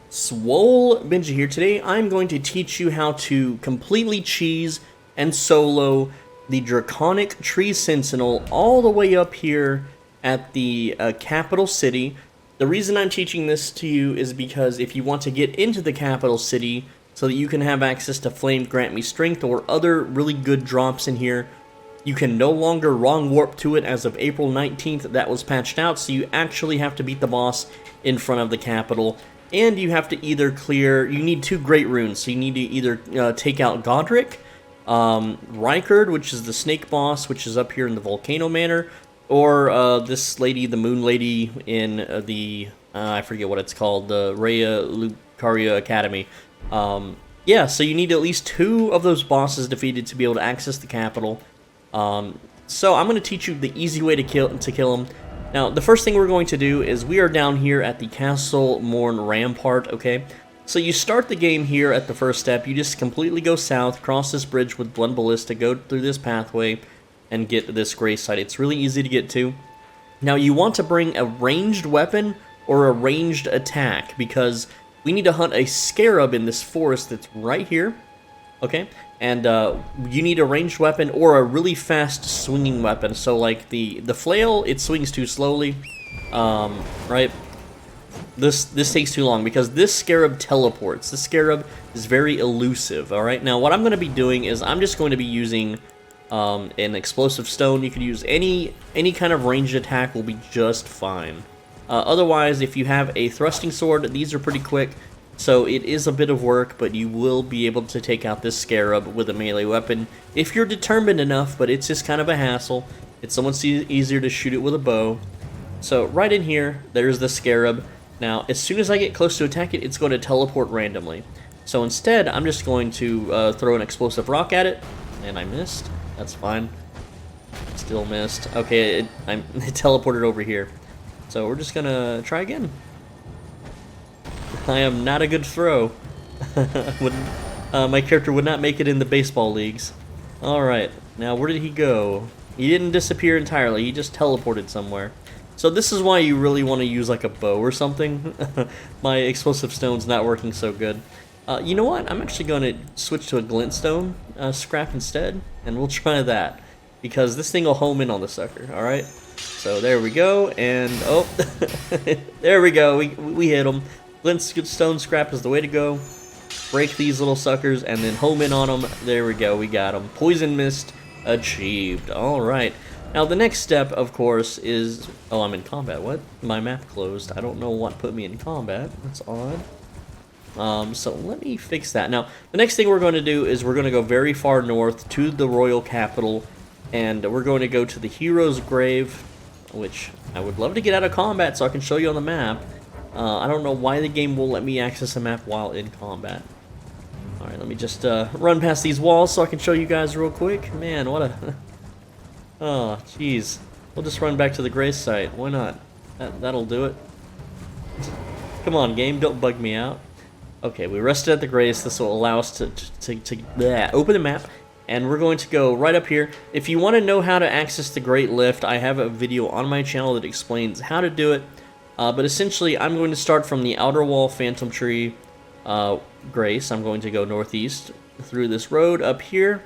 Swole Benji here. Today I'm going to teach you how to completely cheese and solo the Draconic Tree Sentinel all the way up here at the capital city. The reason I'm teaching this to you is because if you want to get into the capital city so that you can have access to Flame Grant Me Strength or other really good drops in here, you can no longer wrong warp to it as of April 19th. That was patched out, so you actually have to beat the boss in front of the capital. And you have to either clear, you need two great runes, so you need to either take out Godric, Rykard, which is the snake boss, which is up here in the Volcano Manor, or this lady, the Moon Lady, in I forget what it's called, the Rhea Lucaria Academy. Yeah, so you need at least two of those bosses defeated to be able to access the capital. So I'm going to teach you the easy way to kill them. Now, the first thing we're going to do is we are down here at the Castle Morn Rampart, okay? So you start the game here at the first step. You just completely go south, cross this bridge with one ballista, go through this pathway, and get this gray site. It's really easy to get to. Now, you want to bring a ranged weapon or a ranged attack, because we need to hunt a scarab in this forest that's right here, okay? And you need a ranged weapon or a really fast swinging weapon. So like the flail, it swings too slowly, right? This takes too long because this scarab teleports. This scarab is very elusive, all right? Now what I'm going to be doing is I'm just going to be using an explosive stone. You could use any kind of ranged attack will be just fine. Otherwise, if you have a thrusting sword, these are pretty quick. So it is a bit of work, but you will be able to take out this scarab with a melee weapon if you're determined enough, but it's just kind of a hassle. It's somewhat easier to shoot it with a bow. So right in here, there's the scarab. Now, as soon as I get close to attack it, it's going to teleport randomly. So instead, I'm just going to throw an explosive rock at it, and I missed. That's fine. Still missed. Okay, it teleported over here. So we're just going to try again. I am not a good throw. My character would not make it in the baseball leagues. Alright, now where did he go? He didn't disappear entirely, he just teleported somewhere. So this is why you really want to use like a bow or something. My explosive stone's not working so good. You know what? I'm actually going to switch to a glintstone scrap instead, and we'll try that. Because this thing will home in on the sucker, alright? So there we go, and oh, there we go, we hit him. Glintstone scrap is the way to go. Break these little suckers and then home in on them. There we go, we got them. Poison mist achieved. Alright. Now the next step, of course, is... Oh, I'm in combat. What? My map closed. I don't know what put me in combat. That's odd. So let me fix that. Now, the next thing we're going to do is we're going to go very far north to the royal capital. And we're going to go to the hero's grave, which I would love to get out of combat so I can show you on the map. I don't know why the game will let me access a map while in combat. Alright, let me just run past these walls so I can show you guys real quick. Man, what a... Oh, jeez. We'll just run back to the grace site. Why not? That'll do it. Come on, game, don't bug me out. Okay, we rested at the grace. This will allow us to open the map. And we're going to go right up here. If you want to know how to access the Great Lift, I have a video on my channel that explains how to do it. But essentially, I'm going to start from the outer wall Phantom Tree Grace. I'm going to go northeast through this road up here.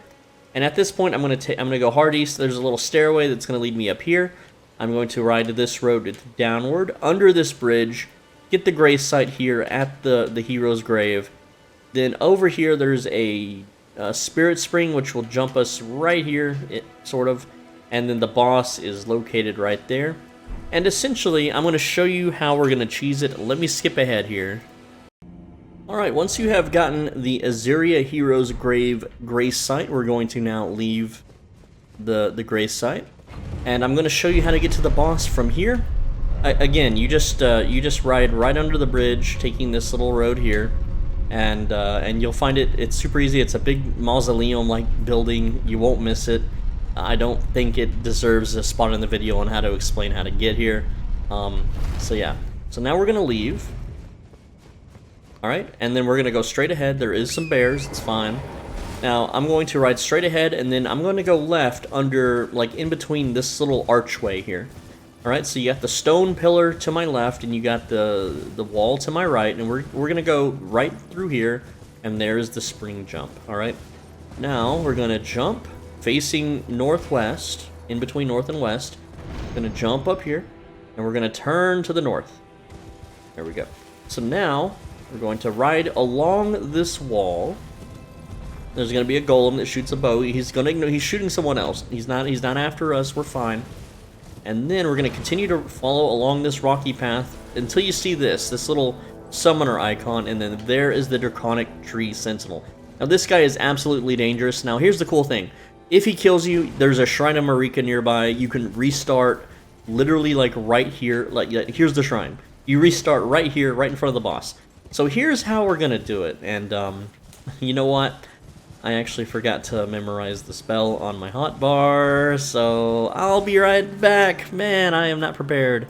And at this point, I'm going to go hard east. There's a little stairway that's going to lead me up here. I'm going to ride this road downward under this bridge, get the grace site here at the hero's grave. Then over here, there's a spirit spring, which will jump us right here, sort of. And then the boss is located right there. And essentially, I'm going to show you how we're going to cheese it. Let me skip ahead here. Alright, once you have gotten the Azuria Hero's Grave Grace site, we're going to now leave the Grace site. And I'm going to show you how to get to the boss from here. Again, you just ride right under the bridge, taking this little road here. And you'll find it's super easy. It's a big mausoleum-like building. You won't miss it. I don't think it deserves a spot in the video on how to explain how to get here. So yeah. So now we're going to leave. Alright, and then we're going to go straight ahead. There is some bears, it's fine. Now, I'm going to ride straight ahead, and then I'm going to go left under, like, in between this little archway here. Alright, so you got the stone pillar to my left, and you got the wall to my right, and we're gonna go right through here, and there's the spring jump, alright? Now, we're gonna jump facing northwest, in between north and west. Gonna jump up here, and we're gonna turn to the north. There we go. So now, we're going to ride along this wall. There's gonna be a golem that shoots a bow. He's shooting someone else. He's not after us, we're fine. And then we're going to continue to follow along this rocky path until you see this little summoner icon, and then there is the Draconic Tree Sentinel. Now this guy is absolutely dangerous. Now here's the cool thing. If he kills you, there's a Shrine of Marika nearby. You can restart literally like right here. Like here's the shrine. You restart right here, right in front of the boss. So here's how we're going to do it. And you know what? I actually forgot to memorize the spell on my hotbar, so I'll be right back. Man, I am not prepared.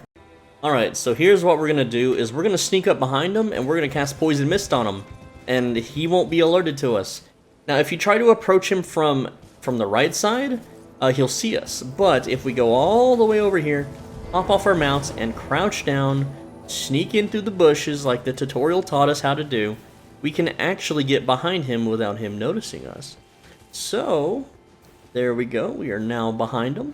Alright, so here's what we're gonna do, is we're gonna sneak up behind him, and we're gonna cast Poison Mist on him, and he won't be alerted to us. Now, if you try to approach him from the right side, he'll see us, but if we go all the way over here, hop off our mounts, and crouch down, sneak in through the bushes like the tutorial taught us how to do, we can actually get behind him without him noticing us. So, there we go. We are now behind him.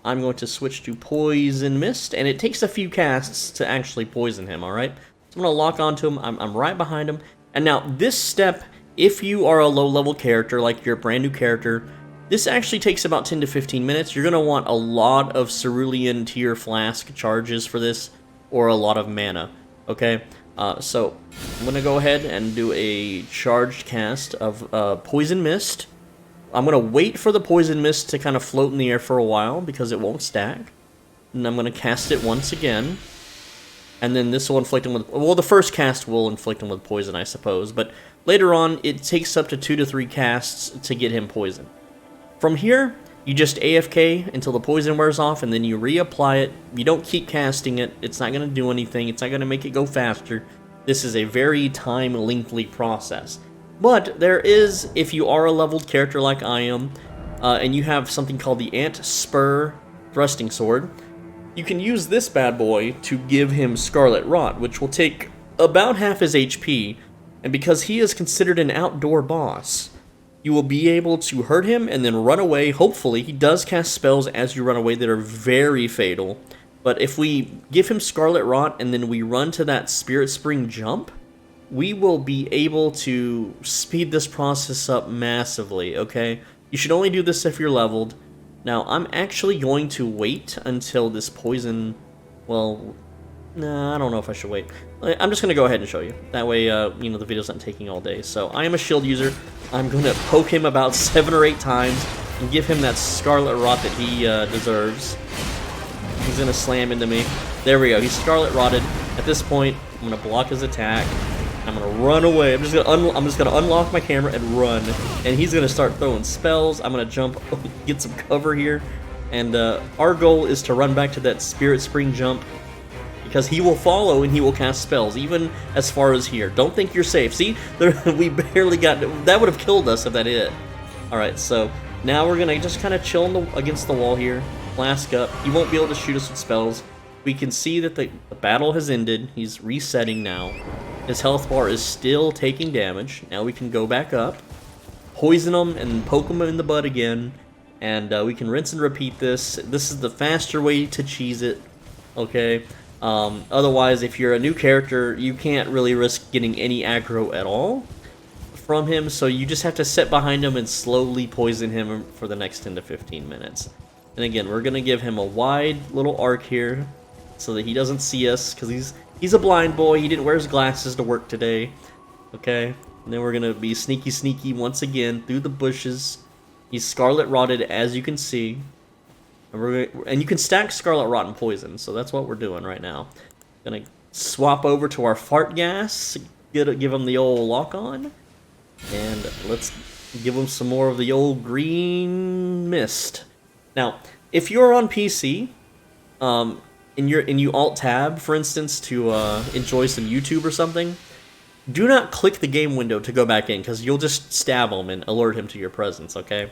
I'm going to switch to Poison Mist, and it takes a few casts to actually poison him, alright? So I'm going to lock onto him. I'm right behind him. And now, this step, if you are a low-level character, like you're a brand new character, this actually takes about 10 to 15 minutes. You're going to want a lot of Cerulean Tier Flask charges for this, or a lot of mana, okay? So, I'm going to go ahead and do a charged cast of Poison Mist. I'm going to wait for the Poison Mist to kind of float in the air for a while, because it won't stack. And I'm going to cast it once again. And then this will inflict him with... Well, the first cast will inflict him with poison, I suppose. But later on, it takes up to 2 to 3 casts to get him poisoned. From here, you just AFK until the poison wears off, and then you reapply it. You don't keep casting it. It's not going to do anything. It's not going to make it go faster. This is a very time-lengthy process. But there is, if you are a leveled character like I am, and you have something called the Ant Spur Thrusting Sword, you can use this bad boy to give him Scarlet Rot, which will take about half his HP, and because he is considered an outdoor boss, you will be able to hurt him and then run away. Hopefully, he does cast spells as you run away that are very fatal. But if we give him Scarlet Rot and then we run to that Spirit Spring jump, we will be able to speed this process up massively, okay? You should only do this if you're leveled. Now, I'm actually going to wait until this poison... Well, nah, I don't know if I should wait. I'm just going to go ahead and show you. That way, you know, the video's not taking all day. So, I am a shield user. I'm going to poke him about 7 or 8 times and give him that Scarlet Rot that he deserves. He's going to slam into me. There we go. He's Scarlet Rotted. At this point, I'm going to block his attack. I'm going to run away. I'm just going to unlock my camera and run. And he's going to start throwing spells. I'm going to jump, get some cover here. And our goal is to run back to that Spirit Spring jump, because he will follow and he will cast spells, even as far as here. Don't think you're safe. See, we barely got... That would have killed us if that hit. Alright, so now we're going to just kind of chill against the wall here. Flask up. He won't be able to shoot us with spells. We can see that the battle has ended. He's resetting now. His health bar is still taking damage. Now we can go back up, poison him, and poke him in the butt again. And we can rinse and repeat this. This is the faster way to cheese it. Okay? Otherwise, if you're a new character, you can't really risk getting any aggro at all from him. So you just have to sit behind him and slowly poison him for the next 10 to 15 minutes. And again, we're going to give him a wide little arc here so that he doesn't see us, because he's a blind boy. He didn't wear his glasses to work today. Okay? And then we're going to be sneaky once again through the bushes. He's Scarlet Rotted, as you can see. And you can stack Scarlet Rot and Poison, so that's what we're doing right now. Gonna swap over to our Fart Gas, give him the old lock-on. And let's give him some more of the old green mist. Now, if you're on PC, and you Alt-Tab, for instance, to enjoy some YouTube or something, do not click the game window to go back in, because you'll just stab him and alert him to your presence, okay?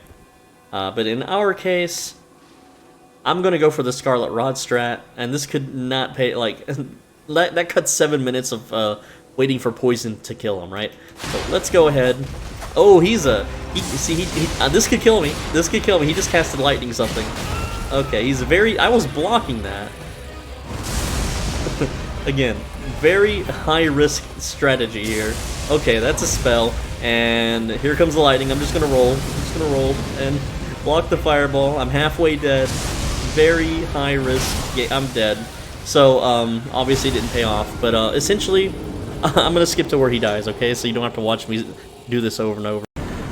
But in our case, I'm gonna go for the Scarlet Rod strat, and this could not pay, like, that cuts 7 minutes of waiting for poison to kill him, right? So let's go ahead. Oh, this could kill me. This could kill me. He just casted lightning something. Okay, I was blocking that. Again, very high-risk strategy here. Okay, that's a spell, and here comes the lightning. I'm just gonna roll. And block the fireball. I'm halfway dead. Very high risk. Yeah, I'm dead. So, obviously it didn't pay off, but essentially, I'm gonna skip to where he dies, okay? So you don't have to watch me do this over and over.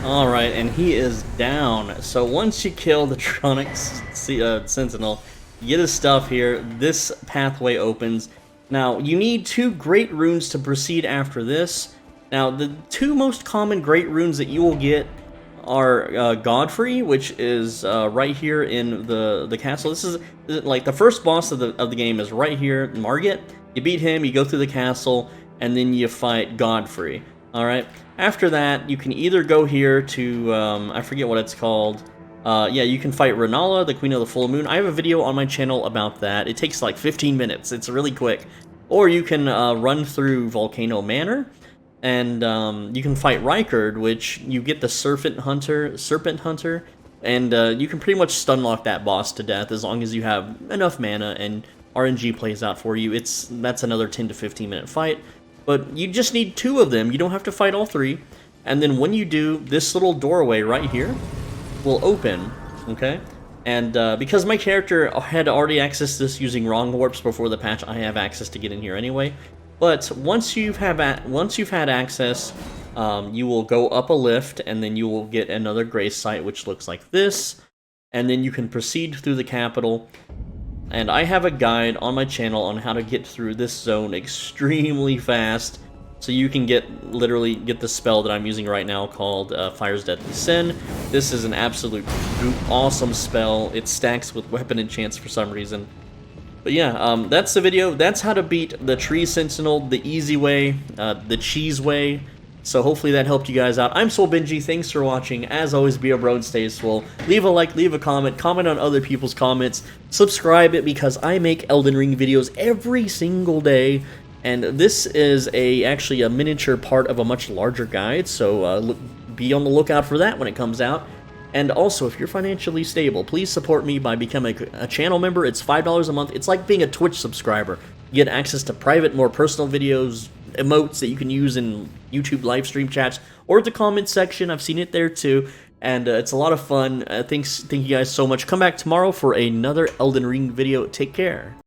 Alright, and he is down. So once you kill the Draconic Sentinel, you get his stuff here. This pathway opens. Now, you need 2 great runes to proceed after this. Now, the 2 most common great runes that you will get are Godfrey, which is right here in the castle. This is like the first boss of the game is right here, Margit. You beat him, you go through the castle, and then you fight Godfrey. All right. After that, you can either go here to I forget what it's called. Yeah, you can fight Renala, the Queen of the Full Moon. I have a video on my channel about that. It takes like 15 minutes. It's really quick. Or you can run through Volcano Manor, and you can fight Rykard, which you get the Serpent Hunter, and you can pretty much stun lock that boss to death as long as you have enough mana and RNG plays out for you. That's another 10 to 15 minute fight, but you just need 2 of them. You don't have to fight all 3, and then when you do, this little doorway right here will open, okay? And because my character had already accessed this using wrong warps before the patch, I have access to get in here anyway. But once you've had access, you will go up a lift, and then you will get another grace site, which looks like this, and then you can proceed through the capital. And I have a guide on my channel on how to get through this zone extremely fast, so you can literally get the spell that I'm using right now called Fire's Deadly Sin. This is an absolute awesome spell. It stacks with weapon enchants for some reason. But yeah, that's the video. That's how to beat the Tree Sentinel the easy way, the cheese way. So hopefully that helped you guys out. I'm SwolBenji. Thanks for watching. As always, be a bro and stay swole. Leave a like, leave a comment on other people's comments. Subscribe it because I make Elden Ring videos every single day. And this is actually a miniature part of a much larger guide. So be on the lookout for that when it comes out. And also, if you're financially stable, please support me by becoming a channel member. It's $5 a month. It's like being a Twitch subscriber. You get access to private, more personal videos, emotes that you can use in YouTube live stream chats, or the comment section. I've seen it there too. And it's a lot of fun. Thank you guys so much. Come back tomorrow for another Elden Ring video. Take care.